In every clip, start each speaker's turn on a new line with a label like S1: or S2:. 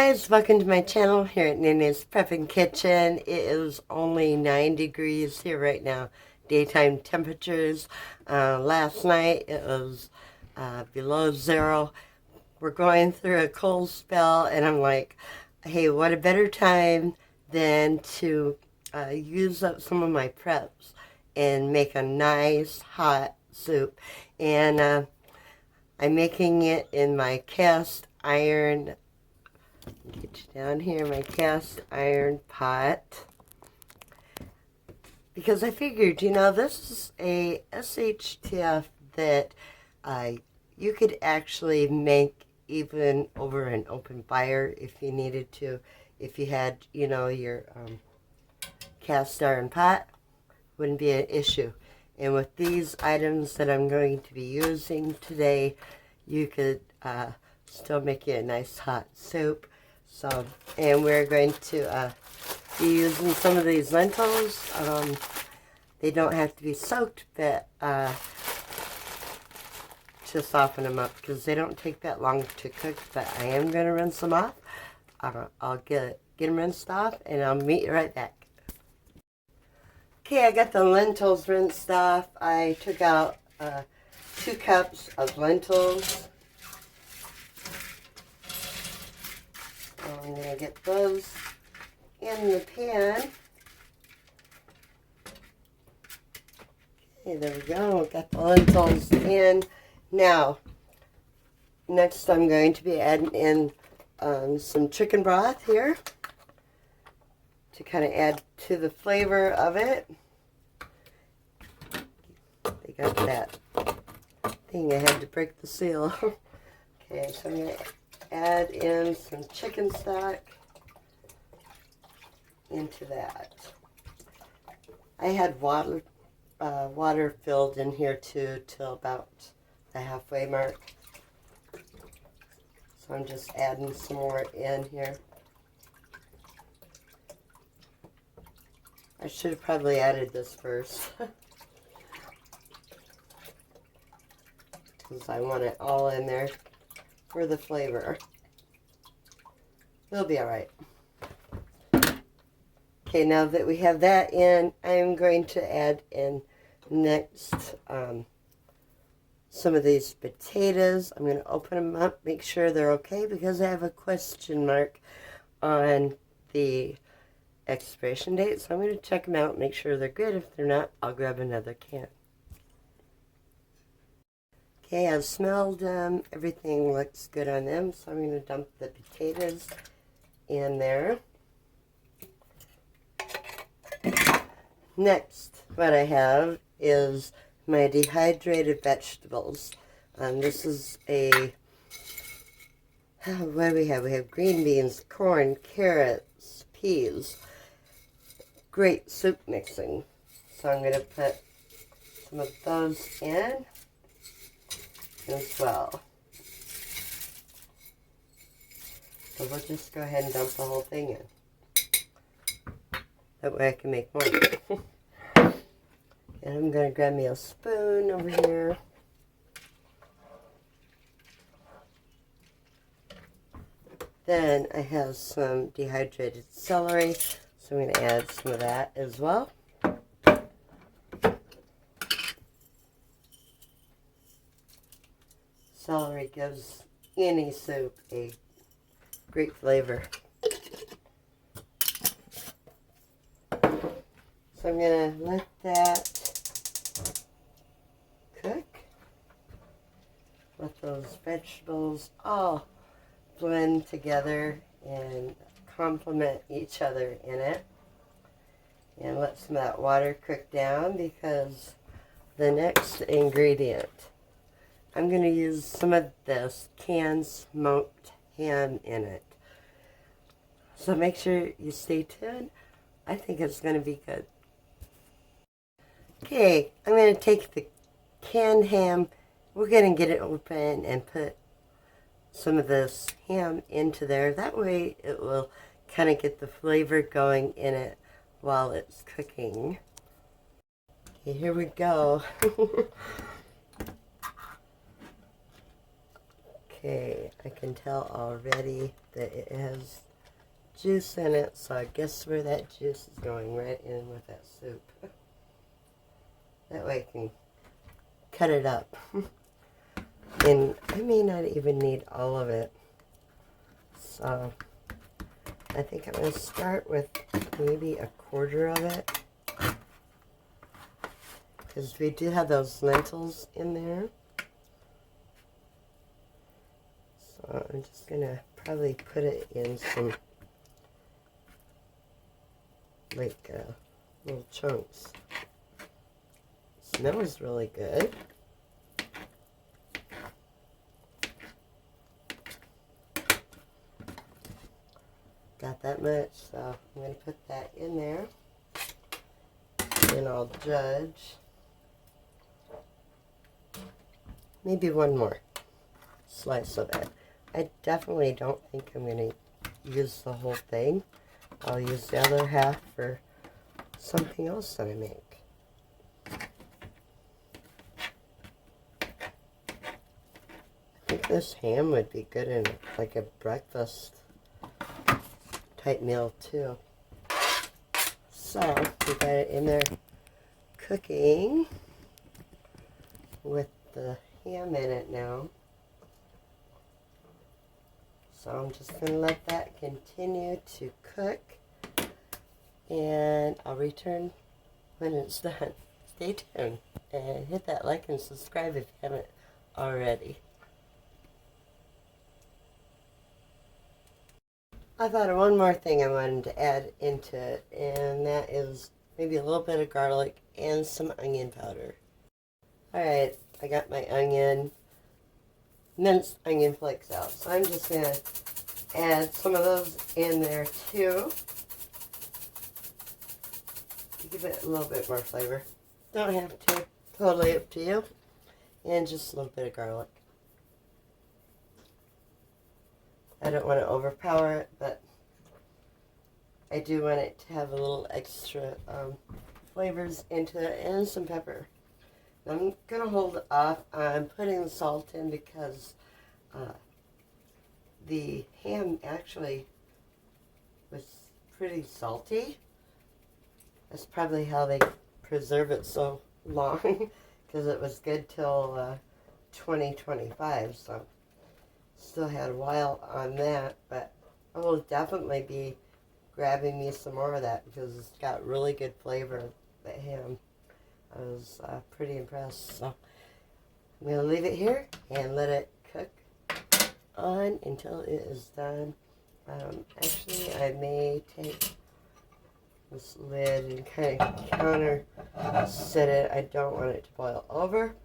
S1: guys, welcome to my channel here at Nayna's Prepping Kitchen. It is only 9 degrees here right now, daytime temperatures. Last night it was below 0. We're going through a cold spell and I'm like, hey, what a better time than to use up some of my preps and make a nice hot soup. And I'm making it in my cast iron, get you down here, my cast iron pot. Because I figured, you know, this is a SHTF that you could actually make even over an open fire if you needed to. If you had, you know, your cast iron pot, wouldn't be an issue. And with these items that I'm going to be using today, you could still make you a nice hot soup. So, and we're going to be using some of these lentils. They don't have to be soaked, but to soften them up, because they don't take that long to cook. But I am going to rinse them off. I'll get them rinsed off, and I'll meet you right back. Okay, I got the lentils rinsed off. I took out 2 cups of lentils. I'm going to get those in the pan. Okay, there we go. Got the lentils in. Now, next I'm going to be adding in some chicken broth here to kind of add to the flavor of it. They got that thing. I had to break the seal. Okay, so I'm going to add in some chicken stock into that. I had water filled in here too till about the halfway mark. So I'm just adding some more in here. I should have probably added this first. Because I want it all in there for the flavor. It'll be alright. Okay, now that we have that in, I'm going to add in next some of these potatoes. I'm going to open them up, make sure they're okay, because I have a question mark on the expiration date. So I'm going to check them out, make sure they're good. If they're not, I'll grab another can. Okay, I've smelled them. Everything looks good on them, so I'm going to dump the potatoes in there. Next, what I have is my dehydrated vegetables. This is a, what do we have? We have green beans, corn, carrots, peas. Great soup mixing. So I'm going to put some of those in as well. So we'll just go ahead and dump the whole thing in. That way I can make more. And I'm going to grab me a spoon over here. Then I have some dehydrated celery, so I'm going to add some of that as well. Celery gives any soup a great flavor. So I'm going to let that cook. Let those vegetables all blend together and complement each other in it. And let some of that water cook down, because the next ingredient, I'm going to use some of this canned smoked ham in it. So make sure you stay tuned. I think it's going to be good. Okay, I'm going to take the canned ham. We're going to get it open and put some of this ham into there. That way it will kind of get the flavor going in it while it's cooking. Okay, here we go. Okay, I can tell already that it has juice in it, so I guess where that juice is going, right in with that soup. That way I can cut it up. And I may not even need all of it. So I think I'm going to start with maybe a quarter of it. Because we do have those lentils in there. So I'm just going to probably put it in some like little chunks. Smells really good. Got that much, so I'm going to put that in there. And I'll judge. Maybe one more slice of it. I definitely don't think I'm going to use the whole thing. I'll use the other half for something else that I make. I think this ham would be good in like a breakfast type meal too. So we got it in there cooking with the ham in it now. So I'm just going to let that continue to cook, and I'll return when it's done. Stay tuned and hit that like and subscribe if you haven't already. I thought of one more thing I wanted to add into it, and that is maybe a little bit of garlic and some onion powder. Alright, I got my minced onion flakes out, so I'm just going to add some of those in there too to give it a little bit more flavor. Don't have to, totally up to you. And just a little bit of garlic. I don't want to overpower it, but I do want it to have a little extra flavors into it, and some pepper. I'm going to hold off on putting the salt in because the ham actually was pretty salty. That's probably how they preserve it so long, because it was good till 2025, so still had a while on that, but I will definitely be grabbing me some more of that because it's got really good flavor, the ham. I was pretty impressed, so I'm going to leave it here and let it cook on until it is done. Actually, I may take this lid and kind of counter set it. I don't want it to boil over.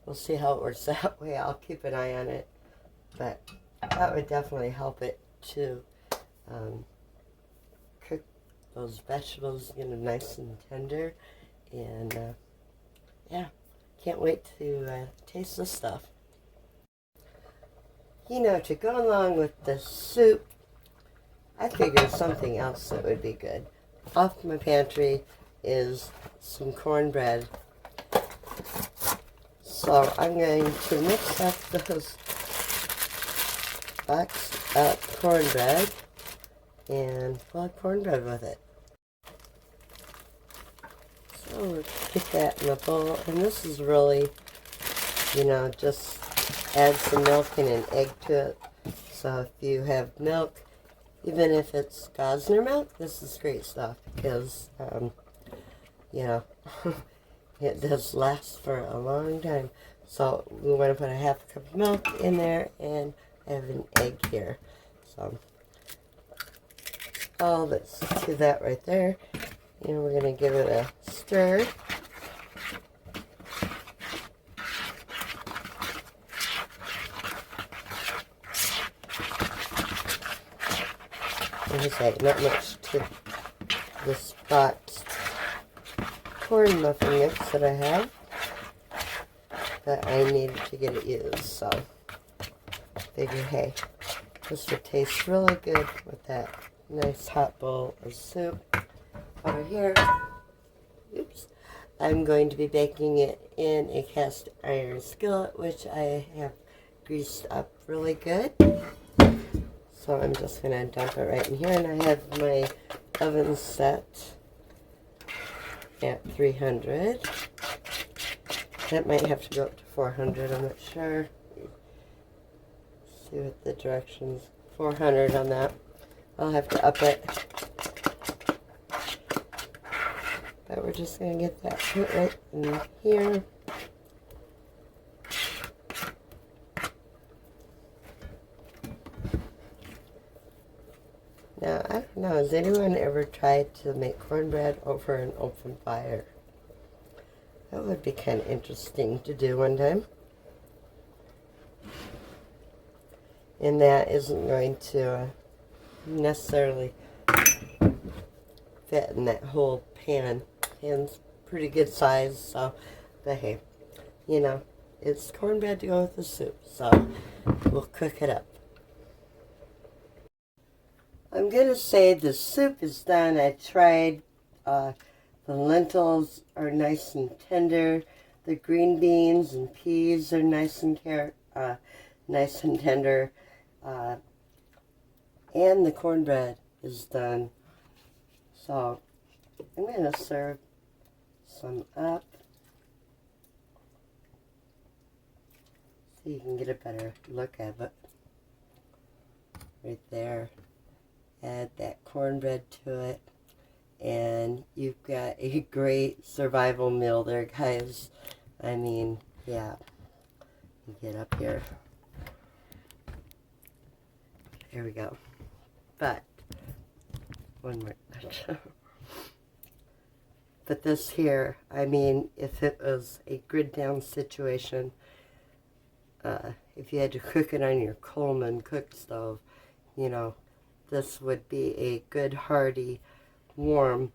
S1: We'll see how it works that way. I'll keep an eye on it, but that would definitely help it to cook those vegetables, nice and tender. And yeah, can't wait to taste this stuff. To go along with the soup, I figured something else that would be good. Off my pantry is some cornbread. So I'm going to mix up those boxed up cornbread and fill cornbread with it. So we'll get that in a bowl, and this is really, just add some milk and an egg to it. So if you have milk, even if it's Gosner milk, this is great stuff because, it does last for a long time. So we want to put a half cup of milk in there, and I have an egg here. So all that's to that right there. And we're going to give it a stir. Like I say, not much to this boxed corn muffin mix that I have that I needed to get it used, so figure, hey, this would taste really good with that nice hot bowl of soup over here. Oops. I'm going to be baking it in a cast iron skillet, which I have greased up really good. So I'm just going to dump it right in here, and I have my oven set at 300. That might have to go up to 400, I'm not sure. See what the directions, 400 on that. I'll have to up it. But we're just going to get that put right in here. Now, I don't know, has anyone ever tried to make cornbread over an open fire? That would be kind of interesting to do one time. And that isn't going to necessarily fit in that whole pan. Pan's pretty good size, so, but hey, you know, it's cornbread to go with the soup, so we'll cook it up. I'm going to say the soup is done. I tried, the lentils are nice and tender. The green beans and peas are nice and tender. And the cornbread is done. So I'm going to serve some up so you can get a better look at it. Right there. Add that cornbread to it, and you've got a great survival meal there, guys. I mean, yeah. Get up here. There we go. But one more. But this here, I mean, if it was a grid down situation, if you had to cook it on your Coleman cook stove, you know, this would be a good, hearty, warm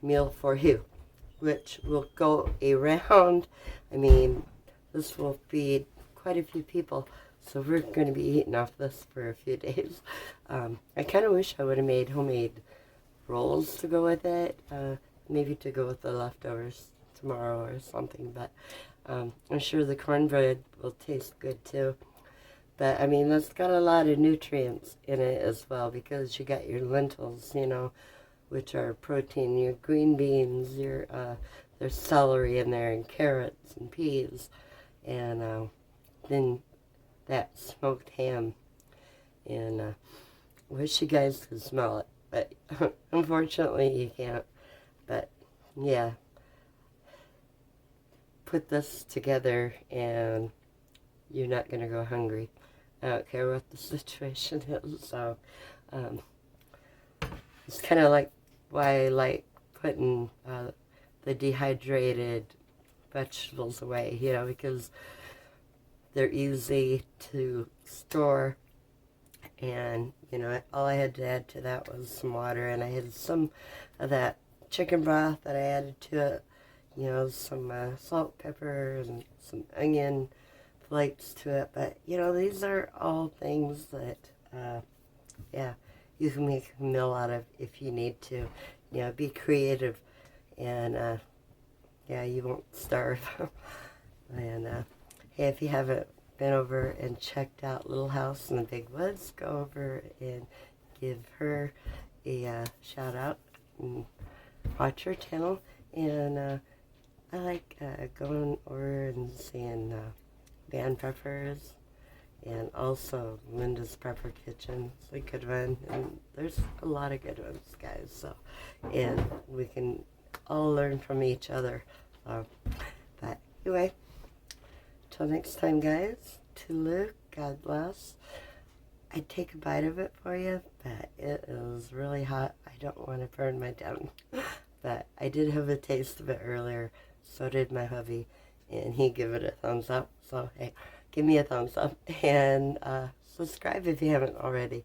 S1: meal for you, which will go around. I mean, this will feed quite a few people, so we're going to be eating off this for a few days. I kind of wish I would have made homemade rolls to go with it, maybe to go with the leftovers tomorrow or something, but I'm sure the cornbread will taste good too. But, I mean, that's got a lot of nutrients in it as well, because you got your lentils, you know, which are protein, your green beans, your there's celery in there, and carrots and peas, and then that smoked ham. And I wish you guys could smell it, but unfortunately you can't. But, yeah, put this together and you're not going to go hungry. I don't care what the situation is, so it's kind of like why I like putting the dehydrated vegetables away, you know, because they're easy to store, and, you know, all I had to add to that was some water, and I had some of that chicken broth that I added to it, you know, some salt, pepper, and some onion flakes to it. But, you know, these are all things that, yeah, you can make a meal out of if you need to. You know, be creative, and, yeah, you won't starve. And, hey, if you haven't been over and checked out Little House in the Big Woods, go over and give her a shout out and watch her channel. And I like going over and seeing band peppers, and also Linda's Prepper Kitchen. It's a good one, and there's a lot of good ones, guys. So, and we can all learn from each other. But anyway, till next time, guys. Toodaloo, God bless. I'd take a bite of it for you, but it is really hot. I don't want to burn my tongue. But I did have a taste of it earlier. So did my hubby, and he gave it a thumbs up. So, hey, give me a thumbs up, and subscribe if you haven't already.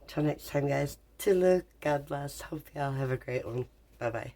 S1: Till next time, guys. Toodaloo, God bless. Hope y'all have a great one. Bye-bye.